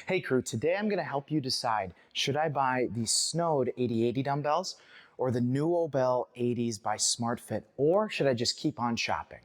Hey crew, today I'm going to help you decide, should I buy the Snode AD80 dumbbells or the Nuobell 80s by SmartFit, or should I just keep on shopping?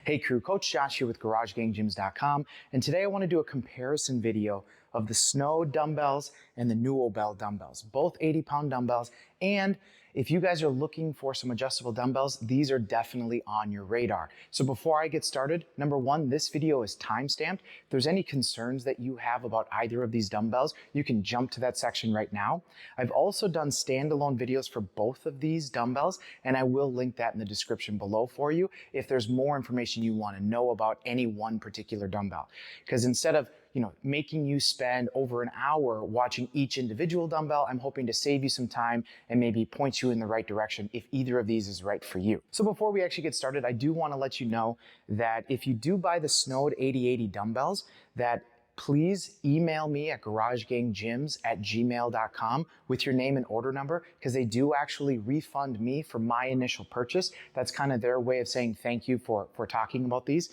Hey crew, Coach Josh here with GarageGangGyms.com, and today I want to do a comparison video of the Snode dumbbells and the Nuobell dumbbells, both 80-pound dumbbells. And if you guys are looking for some adjustable dumbbells, these are definitely on your radar. So before I get started, number one, this video is time-stamped. If there's any concerns that you have about either of these dumbbells, you can jump to that section right now. I've also done standalone videos for both of these dumbbells, and I will link that in the description below for you if there's more information you want to know about any one particular dumbbell. Because instead of making you spend over an hour watching each individual dumbbell, I'm hoping to save you some time and maybe point you in the right direction if either of these is right for you. So before we actually get started, I do want to let you know that if you do buy the Snode AD80 dumbbells, that please email me at garageGangGyms@gmail.com with your name and order number, because they do actually refund me for my initial purchase. That's kind of their way of saying thank you for talking about these.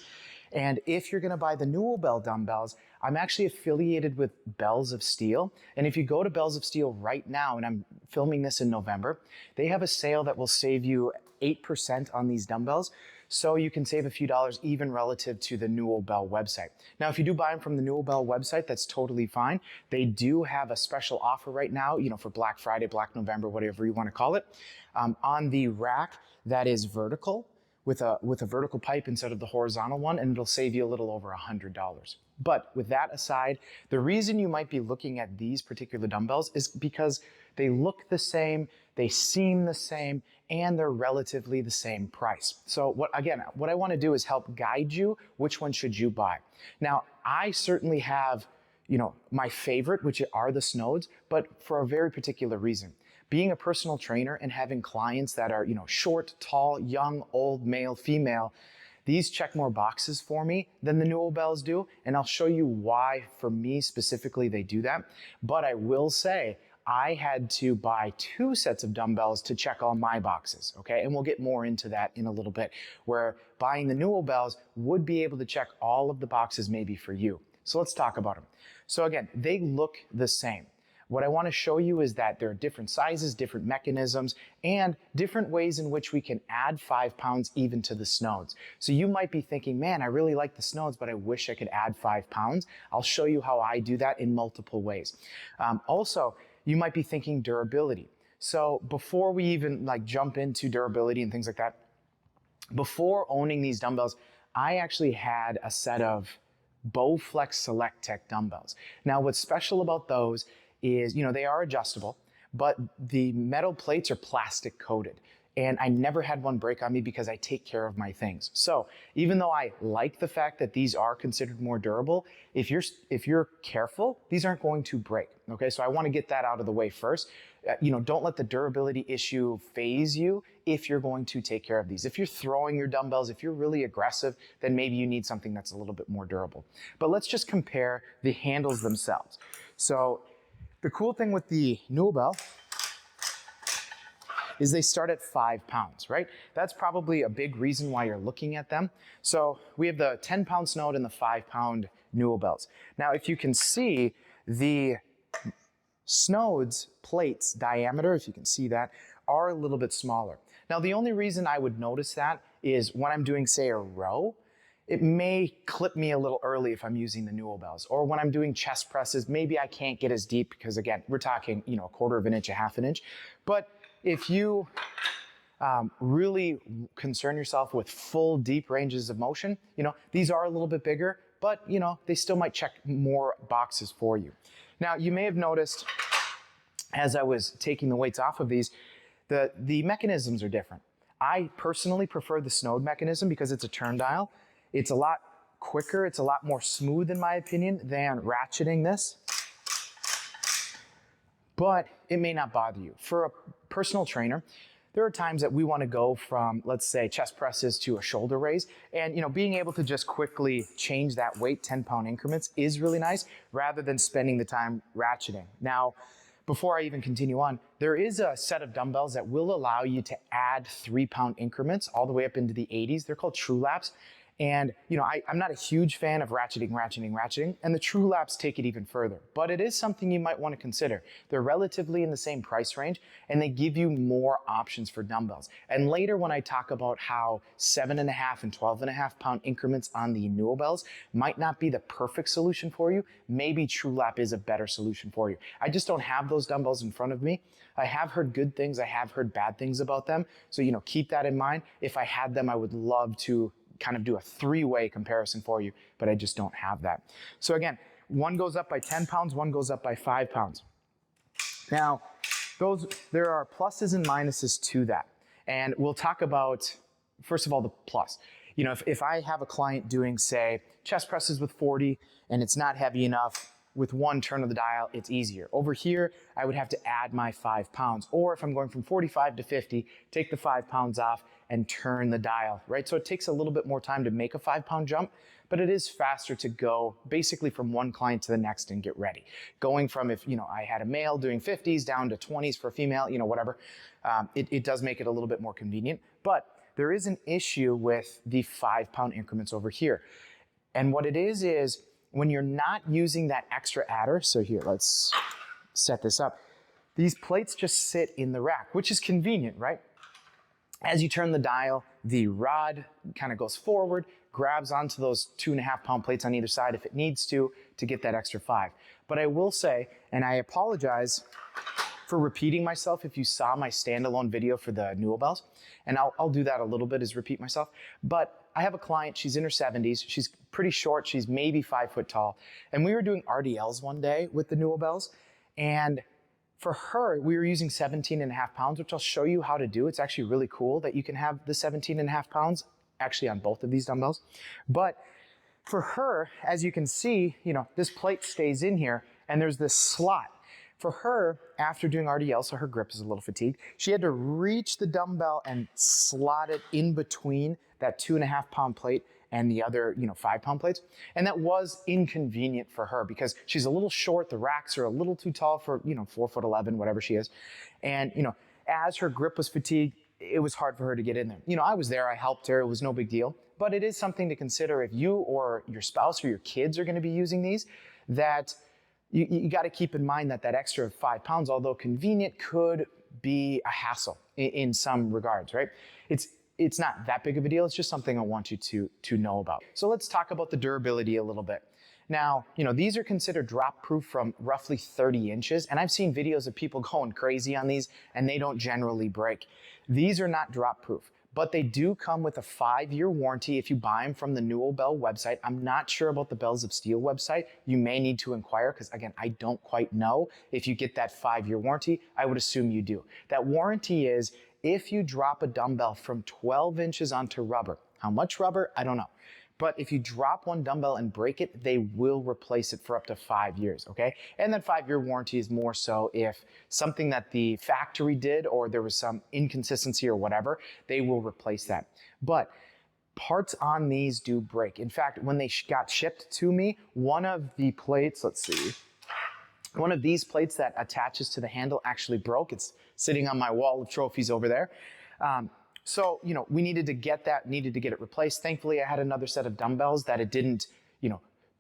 And if you're going to buy the Nuobell dumbbells, I'm actually affiliated with Bells of Steel. And if you go to Bells of Steel right now, and I'm filming this in November, they have a sale that will save you 8% on these dumbbells. So you can save a few dollars even relative to the Nuobell website. Now, if you do buy them from the Nuobell website, that's totally fine. They do have a special offer right now, for Black Friday, Black November, whatever you want to call it, on the rack that is vertical, with a vertical pipe instead of the horizontal one, and it'll save you a little over $100. But with that aside, the reason you might be looking at these particular dumbbells is because they look the same, they seem the same, and they're relatively the same price. So what I want to do is help guide you, which one should you buy. Now, I certainly have, my favorite, which are the Snodes, but for a very particular reason. Being a personal trainer and having clients that are, short, tall, young, old, male, female, these check more boxes for me than the Nuobells do. And I'll show you why, for me specifically, they do that. But I will say, I had to buy 2 sets of dumbbells to check all my boxes, okay? And we'll get more into that in a little bit, where buying the Nuobells would be able to check all of the boxes maybe for you. So let's talk about them. So again, they look the same. What I want to show you is that there are different sizes, different mechanisms, and different ways in which we can add 5 pounds even to the Snodes. So you might be thinking, man, I really like the Snodes, but I wish I could add 5 pounds. I'll show you how I do that in multiple ways. Also, you might be thinking durability. So before we even jump into durability and things like that, before owning these dumbbells, I actually had a set of Bowflex Select Tech dumbbells. Now, what's special about those is, they are adjustable, but the metal plates are plastic coated. And I never had one break on me because I take care of my things. So even though I like the fact that these are considered more durable, if you're careful, these aren't going to break. Okay, so I want to get that out of the way first. Don't let the durability issue phase you if you're going to take care of these. If you're throwing your dumbbells, if you're really aggressive, then maybe you need something that's a little bit more durable. But let's just compare the handles themselves. So the cool thing with the Nuobell is they start at 5 pounds, right? That's probably a big reason why you're looking at them. So we have the 10-pound Snode and the 5-pound Nuobells. Now, if you can see, the Snode's plates diameter, if you can see that, are a little bit smaller. Now, the only reason I would notice that is when I'm doing, say, a row, it may clip me a little early if I'm using the Nuobells. Or when I'm doing chest presses, maybe I can't get as deep because, again, we're talking, a 1/4 of an inch, a 1/2 inch. But if you really concern yourself with full deep ranges of motion, these are a little bit bigger, but they still might check more boxes for you. Now, you may have noticed as I was taking the weights off of these, the mechanisms are different. I personally prefer the Snode mechanism because it's a turn dial. It's a lot quicker, it's a lot more smooth in my opinion than ratcheting this. But it may not bother you. For a personal trainer, there are times that we want to go from, let's say, chest presses to a shoulder raise. And being able to just quickly change that weight, 10-pound increments, is really nice rather than spending the time ratcheting. Now, before I even continue on, there is a set of dumbbells that will allow you to add 3-pound increments all the way up into the 80s. They're called Trulaps. And I'm not a huge fan of ratcheting, and the Trulaps take it even further. But it is something you might want to consider. They're relatively in the same price range, and they give you more options for dumbbells. And later when I talk about how 7.5 and 12.5 pound increments on the Nuobells might not be the perfect solution for you, maybe Trulap is a better solution for you. I just don't have those dumbbells in front of me. I have heard good things, I have heard bad things about them. So keep that in mind. If I had them, I would love to kind of do a three-way comparison for you, but I just don't have that. So again, one goes up by 10 pounds, one goes up by 5 pounds. Now, there are pluses and minuses to that. And we'll talk about, first of all, the plus. If I have a client doing, say, chest presses with 40 and it's not heavy enough, with one turn of the dial, it's easier. Over here, I would have to add my 5 pounds. Or if I'm going from 45 to 50, take the 5 pounds off and turn the dial, right? So it takes a little bit more time to make a 5-pound jump, but it is faster to go basically from one client to the next and get ready. Going from, if I had a male doing 50s down to 20s for a female, whatever, it does make it a little bit more convenient. But there is an issue with the 5-pound increments over here. And what it is when you're not using that extra adder, so here, let's set this up. These plates just sit in the rack, which is convenient, right? As you turn the dial, the rod kind of goes forward, grabs onto those 2.5-pound plates on either side if it needs to get that extra 5. But I will say, and I apologize for repeating myself if you saw my standalone video for the Nuobells, and I'll do that a little bit, is repeat myself. But I have a client, she's in her 70s, she's pretty short, she's maybe 5 foot tall, and we were doing RDLs one day with the Nuobells, and for her, we were using 17.5 pounds, which I'll show you how to do. It's actually really cool that you can have the 17.5 pounds actually on both of these dumbbells. But for her, as you can see, this plate stays in here and there's this slot. For her, after doing RDL, so her grip is a little fatigued, she had to reach the dumbbell and slot it in between that 2.5-pound plate and the other, 5-pound plates. And that was inconvenient for her because she's a little short. The racks are a little too tall for, 4'11", whatever she is. And, as her grip was fatigued, it was hard for her to get in there. I was there, I helped her, it was no big deal. But it is something to consider if you or your spouse or your kids are gonna be using these, that you gotta keep in mind that extra 5 pounds, although convenient, could be a hassle in some regards, right? It's not that big of a deal. It's just something I want you to know about. So let's talk about the durability a little bit. Now, these are considered drop proof from roughly 30 inches. And I've seen videos of people going crazy on these and they don't generally break. These are not drop proof, but they do come with a 5-year warranty if you buy them from the Nuobell website. I'm not sure about the Bells of Steel website. You may need to inquire because, again, I don't quite know if you get that 5-year warranty. I would assume you do. That warranty is if you drop a dumbbell from 12 inches onto rubber. How much rubber? I don't know. But if you drop one dumbbell and break it, they will replace it for up to 5 years, okay? And that 5-year warranty is more so if something that the factory did or there was some inconsistency or whatever, they will replace that. But parts on these do break. In fact, when they got shipped to me, one of the plates, let's see, one of these plates that attaches to the handle actually broke. It's sitting on my wall of trophies over there. So, we needed to get it replaced. Thankfully, I had another set of dumbbells that it didn't,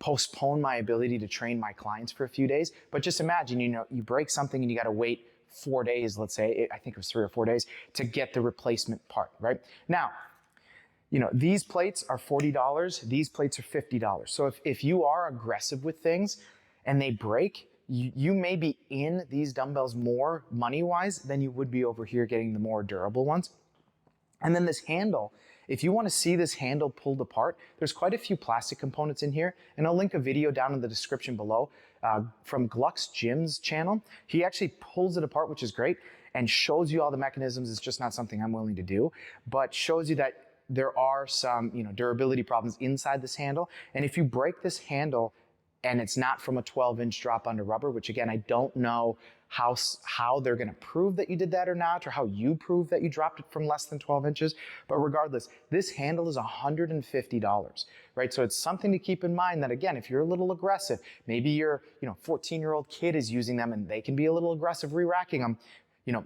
postpone my ability to train my clients for a few days. But just imagine, you break something and you got to wait 4 days, let's say, I think it was 3 or 4 days to get the replacement part, right? Now, these plates are $40. These plates are $50. So if you are aggressive with things and they break, you may be in these dumbbells more money-wise than you would be over here getting the more durable ones. And then this handle, if you want to see this handle pulled apart, there's quite a few plastic components in here, and I'll link a video down in the description below from Gluck's Gym's channel. He actually pulls it apart, which is great, and shows you all the mechanisms. It's just not something I'm willing to do, but shows you that there are some durability problems inside this handle. And if you break this handle and it's not from a 12-inch drop onto rubber, which again, I don't know how they're gonna prove that you did that or not, or how you prove that you dropped it from less than 12 inches. But regardless, this handle is $150, right? So it's something to keep in mind that, again, if you're a little aggressive, maybe your 14-year-old kid is using them and they can be a little aggressive re-racking them,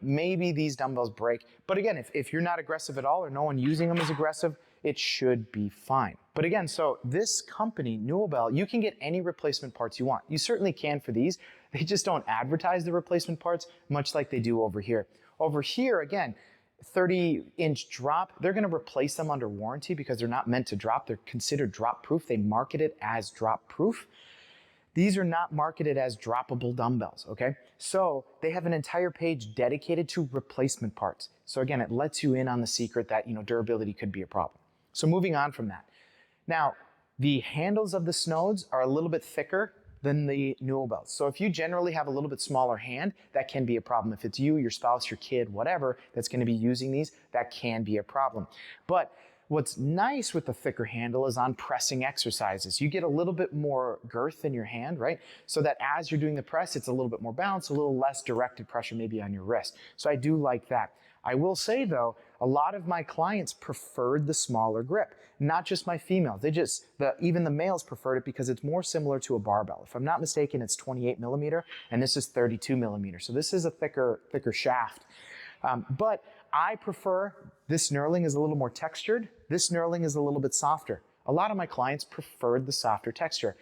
maybe these dumbbells break. But again, if you're not aggressive at all or no one using them is aggressive, it should be fine. But again, so this company, Nuobell, you can get any replacement parts you want. You certainly can for these. They just don't advertise the replacement parts much like they do over here. Over here, again, 30-inch drop, they're going to replace them under warranty because they're not meant to drop. They're considered drop proof. They market it as drop proof. These are not marketed as droppable dumbbells, okay? So they have an entire page dedicated to replacement parts. So again, it lets you in on the secret that, durability could be a problem. So moving on from that. Now, the handles of the Snodes are a little bit thicker than the Nuobells. So if you generally have a little bit smaller hand, that can be a problem. If it's you, your spouse, your kid, whatever, that's gonna be using these, that can be a problem. But what's nice with the thicker handle is on pressing exercises. You get a little bit more girth in your hand, right? So that as you're doing the press, it's a little bit more balanced, a little less directed pressure maybe on your wrist. So I do like that. I will say though, a lot of my clients preferred the smaller grip, not just my females. Even the males preferred it because it's more similar to a barbell. If I'm not mistaken, it's 28 millimeter and this is 32 millimeter. So this is a thicker shaft. But I prefer this knurling is a little more textured. This knurling is a little bit softer. A lot of my clients preferred the softer texture.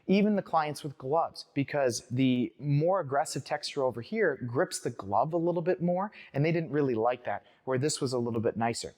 Even the clients with gloves, because the more aggressive texture over here grips the glove a little bit more, and they didn't really like that, where this was a little bit nicer.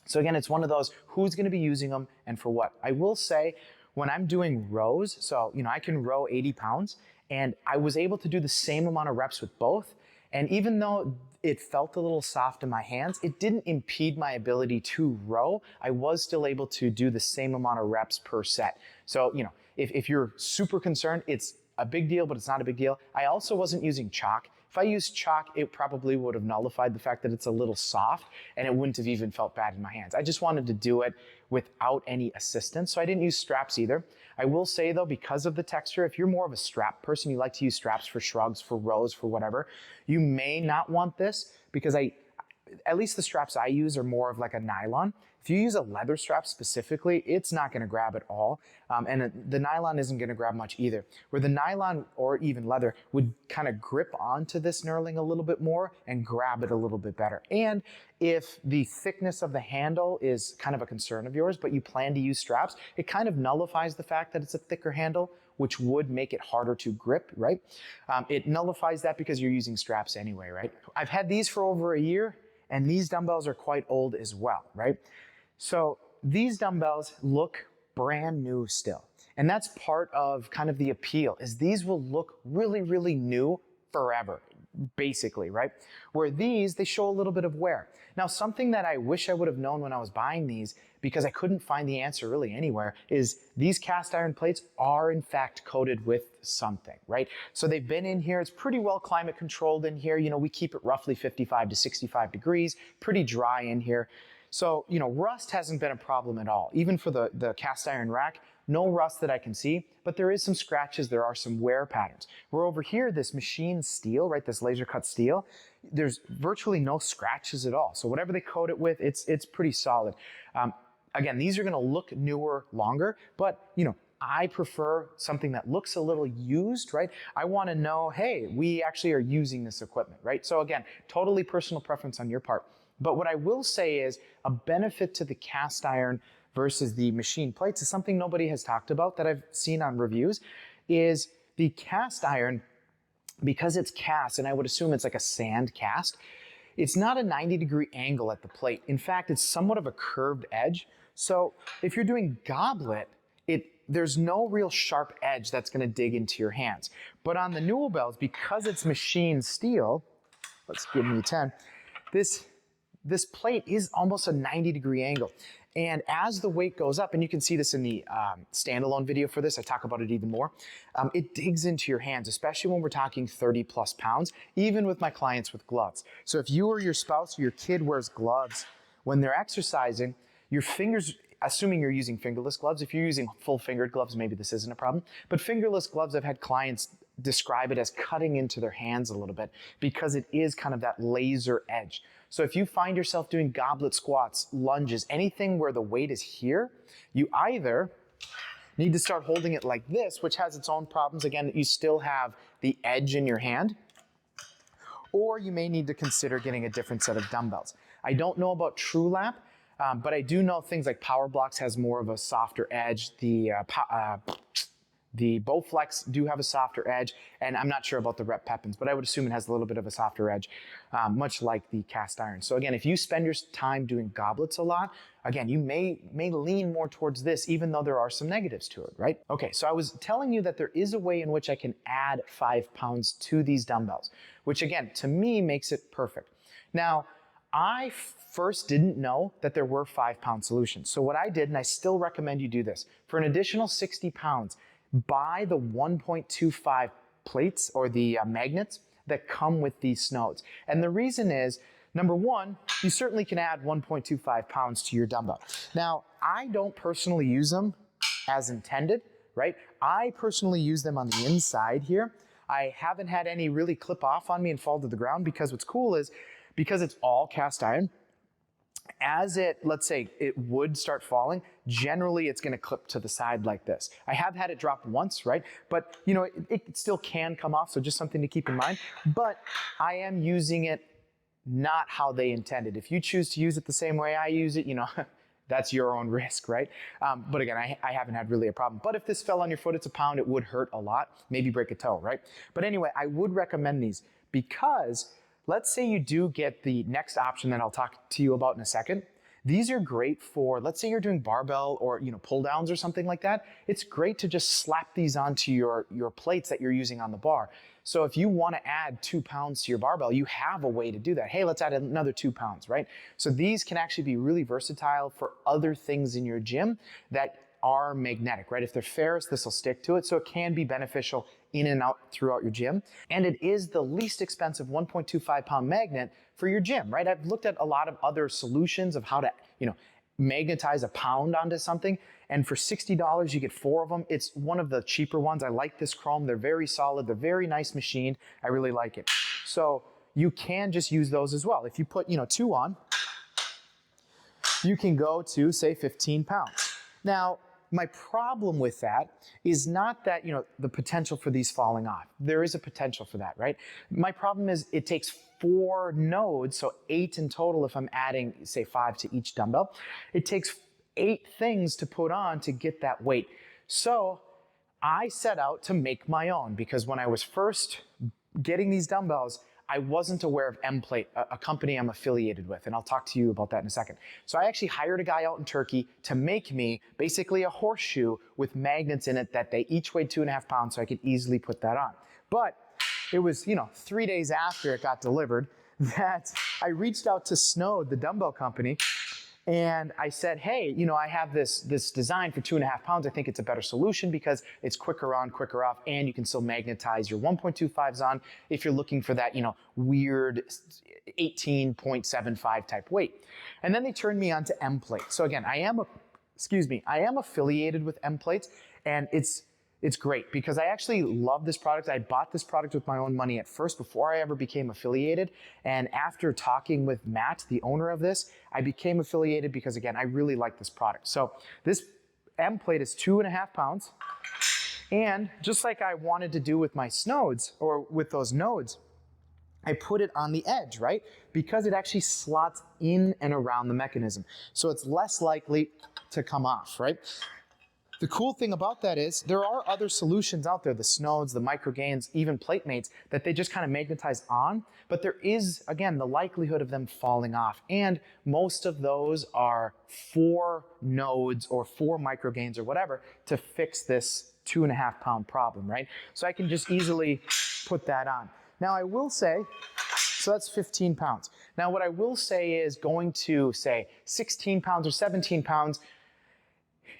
So again, it's one of those, who's gonna be using them and for what? I will say, when I'm doing rows, so I can row 80 pounds, and I was able to do the same amount of reps with both, and even though it felt a little soft in my hands, it didn't impede my ability to row. I was still able to do the same amount of reps per set. So, if you're super concerned, it's a big deal, but it's not a big deal. I also wasn't using chalk. If I used chalk, it probably would have nullified the fact that it's a little soft and it wouldn't have even felt bad in my hands. I just wanted to do it without any assistance, so I didn't use straps either. I will say though, because of the texture, if you're more of a strap person, you like to use straps for shrugs, for rows, for whatever, you may not want this because at least the straps I use are more of like a nylon. If you use a leather strap specifically, it's not gonna grab at all. And the nylon isn't gonna grab much either. Where the nylon or even leather would kind of grip onto this knurling a little bit more and grab it a little bit better. And if the thickness of the handle is kind of a concern of yours, but you plan to use straps, it kind of nullifies the fact that it's a thicker handle, which would make it harder to grip, right? It nullifies that because you're using straps anyway, right? I've had these for over a year, and these dumbbells are quite old as well, right? So these dumbbells look brand new still. And that's part of kind of the appeal, is these will look really, really new forever, basically, right? Where these, they show a little bit of wear. Now, something that I wish I would have known when I was buying these, because I couldn't find the answer really anywhere, is these cast iron plates are in fact coated with something, right? So they've been in here, it's pretty well climate controlled in here. We keep it roughly 55 to 65 degrees, pretty dry in here. So, rust hasn't been a problem at all. Even for the cast iron rack, no rust that I can see, but there is some scratches, there are some wear patterns. Where over here, this machined steel, right, this laser cut steel, there's virtually no scratches at all. So whatever they coat it with, it's pretty solid. Again, these are gonna look newer longer, but I prefer something that looks a little used, right? I wanna know, hey, we actually are using this equipment, right? So again, totally personal preference on your part. But what I will say is a benefit to the cast iron versus the machine plates is something nobody has talked about that I've seen on reviews, is the cast iron, because it's cast, and I would assume it's like a sand cast, it's not a 90-degree angle at the plate. In fact, it's somewhat of a curved edge. So if you're doing goblet, there's no real sharp edge that's gonna dig into your hands. But on the Nuobells, because it's machined steel, let's give me a 10, this plate is almost a 90-degree angle. And as the weight goes up, and you can see this in the standalone video for this, I talk about it even more, it digs into your hands, especially when we're talking 30 plus pounds, even with my clients with gloves. So if you or your spouse or your kid wears gloves, when they're exercising, your fingers, assuming you're using fingerless gloves, if you're using full fingered gloves, maybe this isn't a problem, but fingerless gloves, I've had clients describe it as cutting into their hands a little bit because it is kind of that laser edge. So if you find yourself doing goblet squats, lunges, anything where the weight is here, you either need to start holding it like this, which has its own problems. Again, you still have the edge in your hand, or you may need to consider getting a different set of dumbbells. I don't know about Trulap. But I do know things like PowerBlocks has more of a softer edge. The Bowflex do have a softer edge, and I'm not sure about the Rep Pepins, but I would assume it has a little bit of a softer edge, much like the cast iron. So again, if you spend your time doing goblets a lot, again, you may lean more towards this, even though there are some negatives to it, right? Okay, so I was telling you that there is a way in which I can add 5 pounds to these dumbbells, which again, to me, makes it perfect. Now, I first didn't know that there were 5-pound solutions. So what I did, and I still recommend you do this, for an additional 60 pounds, buy the 1.25 plates or the magnets that come with these Snodes. And the reason is, number one, you certainly can add 1.25 pounds to your dumbbell. Now, I don't personally use them as intended, right? I personally use them on the inside here. I haven't had any really clip off on me and fall to the ground, because what's cool is, because it's all cast iron, as it, let's say, it would start falling, generally it's going to clip to the side like this. I have had it drop once, right? But, you know, it still can come off, so just something to keep in mind. But I am using it not how they intended. If you choose to use it the same way I use it, you know, that's your own risk, right? But again, I haven't had really a problem. But if this fell on your foot, it's a pound, it would hurt a lot, maybe break a toe, right? But anyway, I would recommend these because let's say you do get the next option that I'll talk to you about in a second. These are great for, let's say you're doing barbell or, you know, pull downs or something like that. It's great to just slap these onto your plates that you're using on the bar. So if you want to add 2 pounds to your barbell, you have a way to do that. Hey, let's add another 2 pounds, right? So these can actually be really versatile for other things in your gym that are magnetic, right? If they're ferrous, this will stick to it. So it can be beneficial in and out throughout your gym. And it is the least expensive 1.25 pound magnet for your gym, right? I've looked at a lot of other solutions of how to, you know, magnetize a pound onto something. And for $60, you get 4 of them. It's one of the cheaper ones. I like this chrome. They're very solid. They're very nice machined. I really like it. So you can just use those as well. If you put, you know, 2 on, you can go to, say, 15 pounds. Now, my problem with that is not that, you know, the potential for these falling off. There is a potential for that, right? My problem is it takes 4 nodes, so 8 in total if I'm adding, say, 5 to each dumbbell. It takes 8 things to put on to get that weight. So I set out to make my own, because when I was first getting these dumbbells, I wasn't aware of Mplate, a company I'm affiliated with, and I'll talk to you about that in a second. So I actually hired a guy out in Turkey to make me basically a horseshoe with magnets in it that they each weighed 2.5 pounds, so I could easily put that on. But it was, you know, 3 days after it got delivered that I reached out to Snode, the dumbbell company, and I said, hey, you know, I have this design for 2.5 pounds. I think it's a better solution because it's quicker on, quicker off, and you can still magnetize your 1.25s on if you're looking for that, you know, weird 18.75 type weight. And then they turned me on to Mplate. So again, I am affiliated with Mplates, and it's great because I actually love this product. I bought this product with my own money at first before I ever became affiliated. And after talking with Matt, the owner of this, I became affiliated because, again, I really like this product. So this Mplate is 2.5 pounds. And just like I wanted to do with my Snodes or with those nodes, I put it on the edge, right? Because it actually slots in and around the mechanism. So it's less likely to come off, right? The cool thing about that is there are other solutions out there, the Snodes, the Microgains, even plate mates, that they just kind of magnetize on, but there is, again, the likelihood of them falling off. And most of those are 4 nodes or 4 Microgains or whatever to fix this 2.5 pound problem, right? So I can just easily put that on. Now I will say, so that's 15 pounds. Now what I will say is going to, say, 16 pounds or 17 pounds,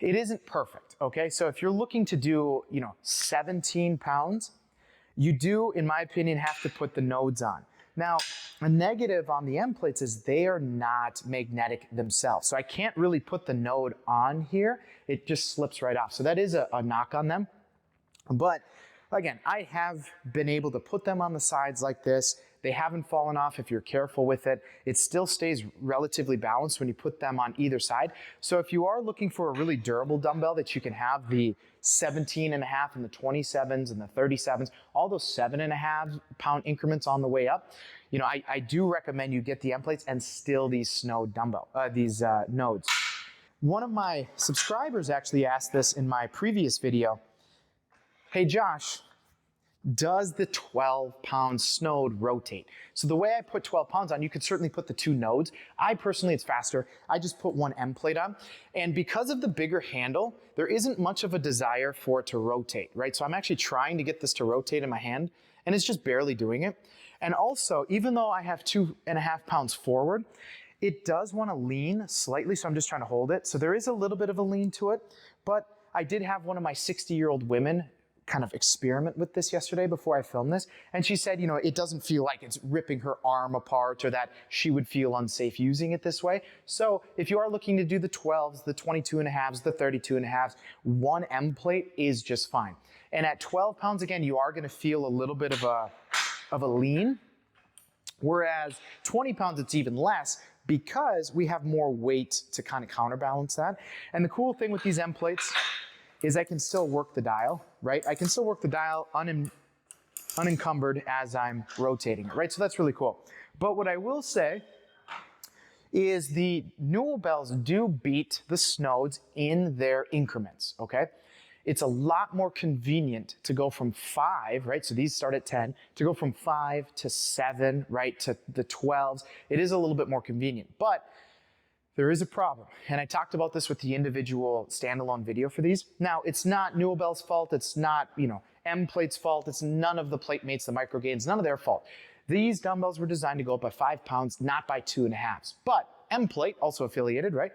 it isn't perfect, okay? So if you're looking to do, you know, 17 pounds, you do, in my opinion, have to put the nodes on. Now, a negative on the Mplates is they are not magnetic themselves. So I can't really put the node on here. It just slips right off. So that is a knock on them. But again, I have been able to put them on the sides like this. They haven't fallen off if you're careful with it. It still stays relatively balanced when you put them on either side. So if you are looking for a really durable dumbbell that you can have the 17 and a half and the 27s and the 37s, all those 7.5 pound increments on the way up, you know, I do recommend you get the end plates and still these Snode nodes. One of my subscribers actually asked this in my previous video. Hey Josh, does the 12-pound Snode rotate? So the way I put 12 pounds on, you could certainly put the 2 nodes. I personally, it's faster. I just put one end plate on. And because of the bigger handle, there isn't much of a desire for it to rotate, right? So I'm actually trying to get this to rotate in my hand, and it's just barely doing it. And also, even though I have 2.5 pounds forward, it does want to lean slightly, so I'm just trying to hold it. So there is a little bit of a lean to it, but I did have one of my 60-year-old women kind of experiment with this yesterday before I filmed this, and she said, you know, it doesn't feel like it's ripping her arm apart or that she would feel unsafe using it this way. So if you are looking to do the 12s, the 22.5s, the 32.5s, one M plate is just fine. And at 12 pounds, again, you are going to feel a little bit of a lean, whereas 20 pounds, it's even less because we have more weight to kind of counterbalance that. And the cool thing with these M plates is I can still work the dial, right? I can still work the dial unencumbered as I'm rotating it, right? So that's really cool. But what I will say is the Nuobells do beat the Snodes in their increments, okay? It's a lot more convenient to go from 5, right? So these start at 10, to go from 5 to 7, right? To the 12s. It is a little bit more convenient, but there is a problem. And I talked about this with the individual standalone video for these. Now, it's not Nuobell's fault. It's not, you know, M plate's fault. It's none of the plate mates, the micro gains, none of their fault. These dumbbells were designed to go up by 5 pounds, not by 2.5. But M plate, also affiliated, right?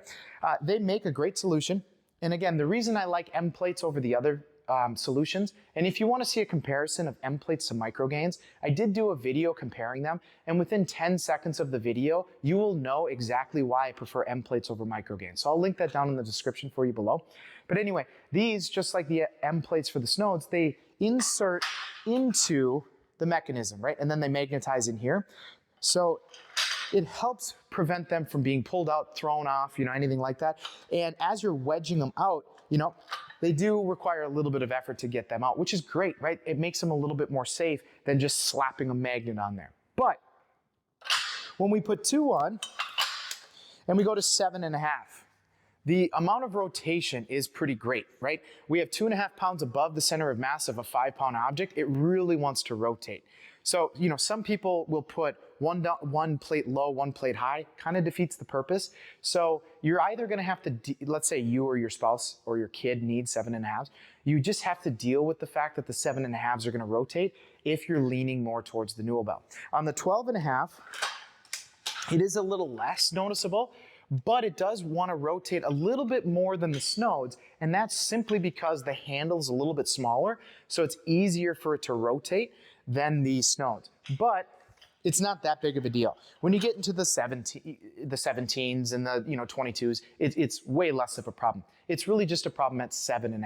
They make a great solution. And again, the reason I like M plates over the other solutions, and if you want to see a comparison of M plates to micro gains, I did do a video comparing them, and within 10 seconds of the video, you will know exactly why I prefer M plates over micro gains. So I'll link that down in the description for you below. But anyway, these, just like the M plates for the Snodes, they insert into the mechanism, right? And then they magnetize in here. So it helps prevent them from being pulled out, thrown off, you know, anything like that. And as you're wedging them out, you know, they do require a little bit of effort to get them out, which is great, right? It makes them a little bit more safe than just slapping a magnet on there. But when we put 2 on and we go to 7.5, the amount of rotation is pretty great, right? We have 2.5 pounds above the center of mass of a 5-pound object. It really wants to rotate. So, you know, some people will put one plate low, one plate high, kind of defeats the purpose. So you're either going to have to, let's say you or your spouse or your kid needs 7.5s. You just have to deal with the fact that the 7.5s are going to rotate if you're leaning more towards the Nuobell. On the 12.5, it is a little less noticeable, but it does want to rotate a little bit more than the Snodes, and that's simply because the handle's a little bit smaller, so it's easier for it to rotate than the Snodes. But it's not that big of a deal. When you get into the 17s and the 22s, it's way less of a problem. It's really just a problem at 7.5.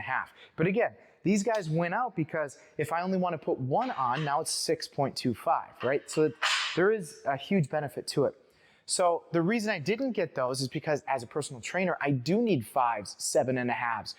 But again, these guys went out because if I only want to put 1 on, now it's 6.25, right? So there is a huge benefit to it. So the reason I didn't get those is because as a personal trainer, I do need 5s, 7.5s,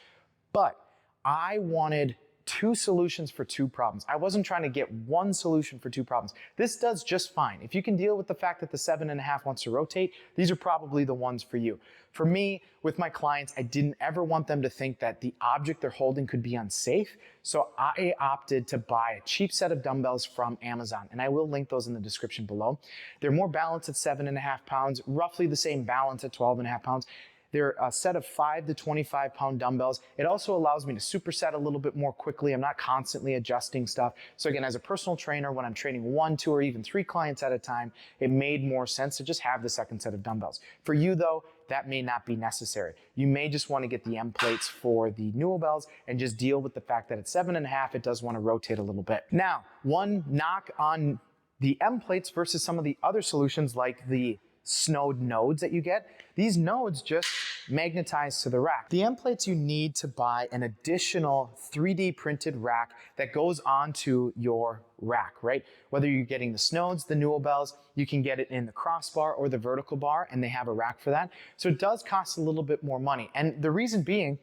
but I wanted 2 solutions for 2 problems. I wasn't trying to get 1 solution for 2 problems. This does just fine. If you can deal with the fact that the 7.5 wants to rotate, these are probably the ones for you. For me, with my clients, I didn't ever want them to think that the object they're holding could be unsafe. So I opted to buy a cheap set of dumbbells from Amazon, and I will link those in the description below. They're more balanced at 7.5 pounds, roughly the same balance at 12.5 pounds. They're a set of 5 to 25 pound dumbbells. It also allows me to superset a little bit more quickly. I'm not constantly adjusting stuff. So again, as a personal trainer, when I'm training 1, 2, or even 3 clients at a time, it made more sense to just have the second set of dumbbells. For you though, that may not be necessary. You may just want to get the M plates for the Nuobells and just deal with the fact that at 7.5, it does want to rotate a little bit. Now, one knock on the M plates versus some of the other solutions like the Snode nodes that you get. These nodes just magnetized to the rack. The end plates, you need to buy an additional 3D printed rack that goes onto your rack, right? Whether you're getting the Snodes, the Nuobells, you can get it in the crossbar or the vertical bar, and they have a rack for that. So it does cost a little bit more money. And the reason being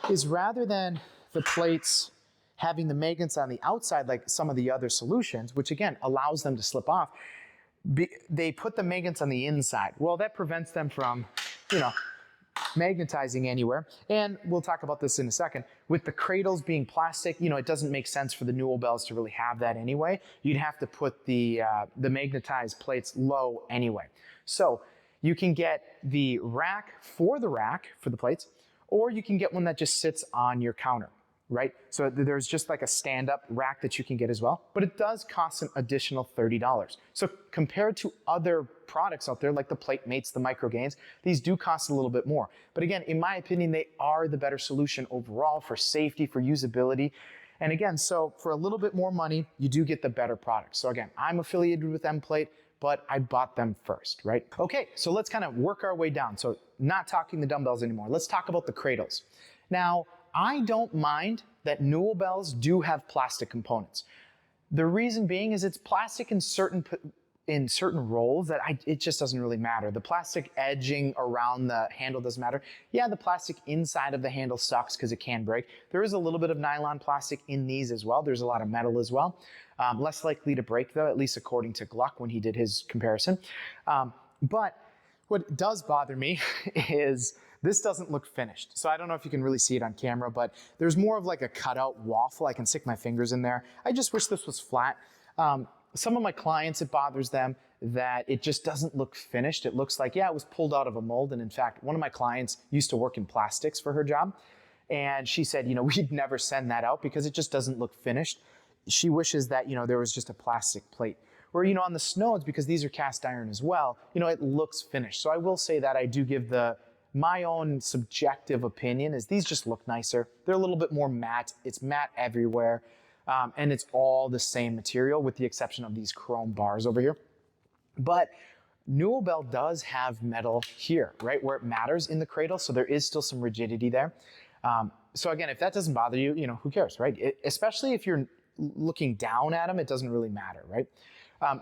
is rather than the plates having the magnets on the outside like some of the other solutions, which again allows them to slip off, they put the magnets on the inside. Well, that prevents them from, magnetizing anywhere. And we'll talk about this in a second. With the cradles being plastic, it doesn't make sense for the Nuobells to really have that anyway. You'd have to put the magnetized plates low anyway. So you can get the rack for the plates, or you can get one that just sits on your counter, right? So there's just like a stand-up rack that you can get as well, but it does cost an additional $30. So compared to other products out there, like the plate mates, the micro gains, these do cost a little bit more. But again, in my opinion, they are the better solution overall for safety, for usability. And again, so for a little bit more money, you do get the better product. So again, I'm affiliated with Mplate, but I bought them first, right? Okay, so let's kind of work our way down. So not talking the dumbbells anymore. Let's talk about the cradles. Now, I don't mind that Nuobells do have plastic components. The reason being is it's plastic in certain roles that it just doesn't really matter. The plastic edging around the handle doesn't matter. Yeah, the plastic inside of the handle sucks because it can break. There is a little bit of nylon plastic in these as well. There's a lot of metal as well. Less likely to break though, at least according to Gluck when he did his comparison. But what does bother me is this doesn't look finished. So I don't know if you can really see it on camera, but there's more of like a cutout waffle. I can stick my fingers in there. I just wish this was flat. Some of my clients, it bothers them that it just doesn't look finished. It looks like, yeah, it was pulled out of a mold. And in fact, one of my clients used to work in plastics for her job. And she said, we'd never send that out because it just doesn't look finished. She wishes that, there was just a plastic plate. Or, on the Snodes, because these are cast iron as well, it looks finished. So I will say that I do give my own subjective opinion is these just look nicer. They're a little bit more matte. It's matte everywhere. And it's all the same material with the exception of these chrome bars over here. But Nuobell does have metal here, right, where it matters in the cradle. So there is still some rigidity there. So again, if that doesn't bother you, who cares, right? Especially if you're looking down at them, it doesn't really matter, right?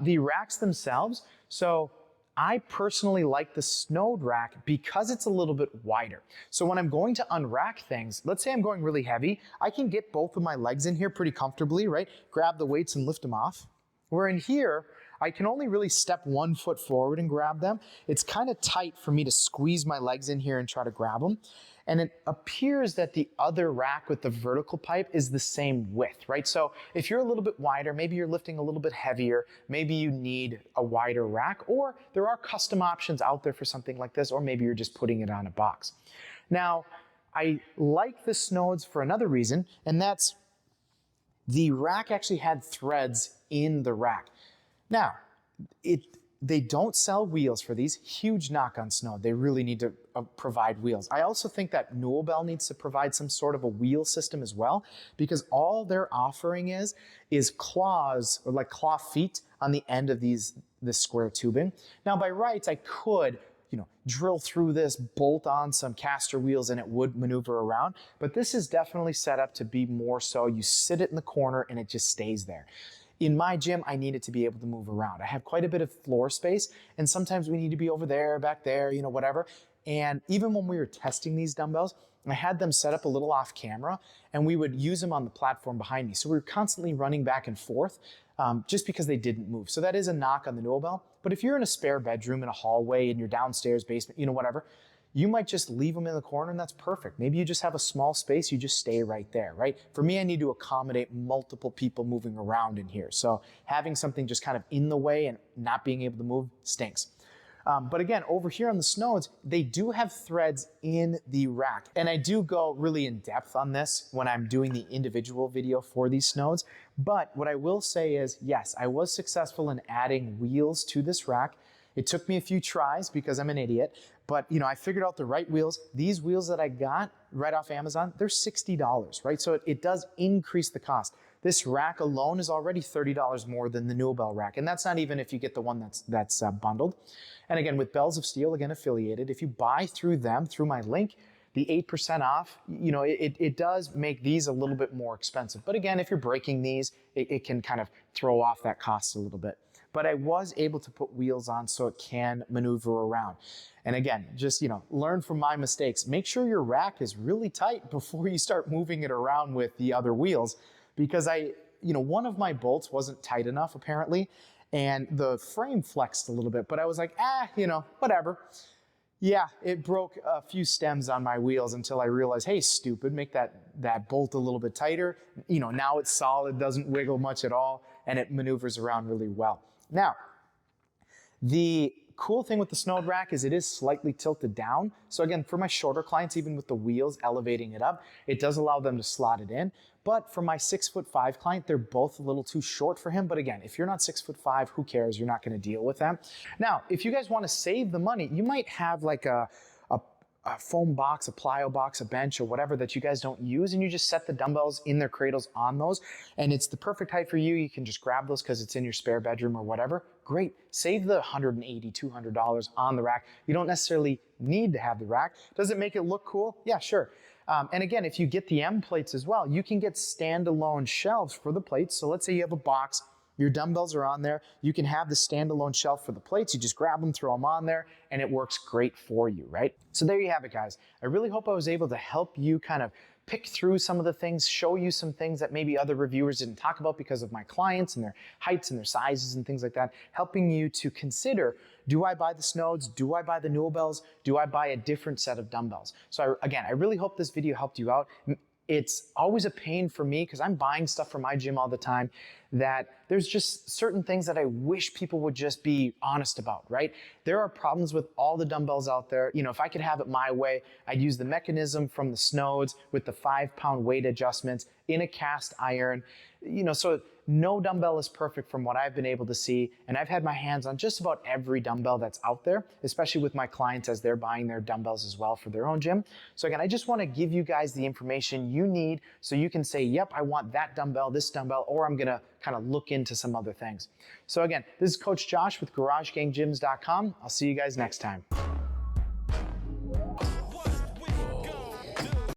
The racks themselves, so I personally like the Snode rack because it's a little bit wider. So when I'm going to unrack things, let's say I'm going really heavy, I can get both of my legs in here pretty comfortably, right? Grab the weights and lift them off. Where in here, I can only really step 1 foot forward and grab them. It's kind of tight for me to squeeze my legs in here and try to grab them. And it appears that the other rack with the vertical pipe is the same width, right? So if you're a little bit wider, maybe you're lifting a little bit heavier, maybe you need a wider rack, or there are custom options out there for something like this, or maybe you're just putting it on a box. Now, I like the Snodes for another reason, and that's the rack actually had threads in the rack. Now, they don't sell wheels for these. Huge knock on Snode. They really need to provide wheels. I also think that Nuobell needs to provide some sort of a wheel system as well, because all they're offering is claws, or like claw feet on the end of this square tubing. Now, by rights, I could drill through this, bolt on some caster wheels, and it would maneuver around. But this is definitely set up to be more so you sit it in the corner and it just stays there. In my gym, I need it to be able to move around. I have quite a bit of floor space, and sometimes we need to be over there, back there, whatever. And even when we were testing these dumbbells, I had them set up a little off camera, and we would use them on the platform behind me. So we were constantly running back and forth just because they didn't move. So that is a knock on the Nuobell. But if you're in a spare bedroom, in a hallway, in your downstairs basement, whatever, you might just leave them in the corner and that's perfect. Maybe you just have a small space, you just stay right there, right? For me, I need to accommodate multiple people moving around in here. So having something just kind of in the way and not being able to move stinks. But again, over here on the Snodes, they do have threads in the rack. And I do go really in depth on this when I'm doing the individual video for these Snodes. But what I will say is, yes, I was successful in adding wheels to this rack. It took me a few tries because I'm an idiot, but I figured out the right wheels. These wheels that I got right off Amazon, they're $60, right? So it does increase the cost. This rack alone is already $30 more than the Nuobell rack, and that's not even if you get the one that's bundled. And again, with Bells of Steel, again affiliated, if you buy through them, through my link, the 8% off, it does make these a little bit more expensive. But again, if you're breaking these, it can kind of throw off that cost a little bit. But I was able to put wheels on so it can maneuver around. And again, just, learn from my mistakes. Make sure your rack is really tight before you start moving it around with the other wheels, because one of my bolts wasn't tight enough apparently, and the frame flexed a little bit, but I was like, whatever. Yeah, it broke a few stems on my wheels until I realized, hey, stupid, make that bolt a little bit tighter. Now it's solid, doesn't wiggle much at all, and it maneuvers around really well. Now, the cool thing with the Snode rack is it is slightly tilted down. So again, for my shorter clients, even with the wheels elevating it up, it does allow them to slot it in. But for my 6'5" client, they're both a little too short for him. But again, if you're not 6'5", who cares? You're not going to deal with that. Now, if you guys want to save the money, you might have like a foam box, a plyo box, a bench, or whatever that you guys don't use, and you just set the dumbbells in their cradles on those, and it's the perfect height for you. You can just grab those because it's in your spare bedroom or whatever. Great. Save the $180, $200 on the rack. You don't necessarily need to have the rack. Does it make it look cool? Yeah, sure. And again, if you get the M plates as well, you can get standalone shelves for the plates. So let's say you have a box, your dumbbells are on there. You can have the standalone shelf for the plates. You just grab them, throw them on there, and it works great for you, right? So there you have it, guys. I really hope I was able to help you kind of pick through some of the things, show you some things that maybe other reviewers didn't talk about because of my clients and their heights and their sizes and things like that, helping you to consider, do I buy the Snodes? Do I buy the Nuobells? Do I buy a different set of dumbbells? So again, I really hope this video helped you out. It's always a pain for me because I'm buying stuff for my gym all the time that there's just certain things that I wish people would just be honest about, right? There are problems with all the dumbbells out there. If I could have it my way, I'd use the mechanism from the Snodes with the 5-pound weight adjustments in a cast iron. So no dumbbell is perfect from what I've been able to see, and I've had my hands on just about every dumbbell that's out there, especially with my clients as they're buying their dumbbells as well for their own gym. So again, I just want to give you guys the information you need so you can say, yep, I want that dumbbell, this dumbbell, or I'm going to kind of look into some other things. So again, this is Coach Josh with GarageGangGyms.com. I'll see you guys next time.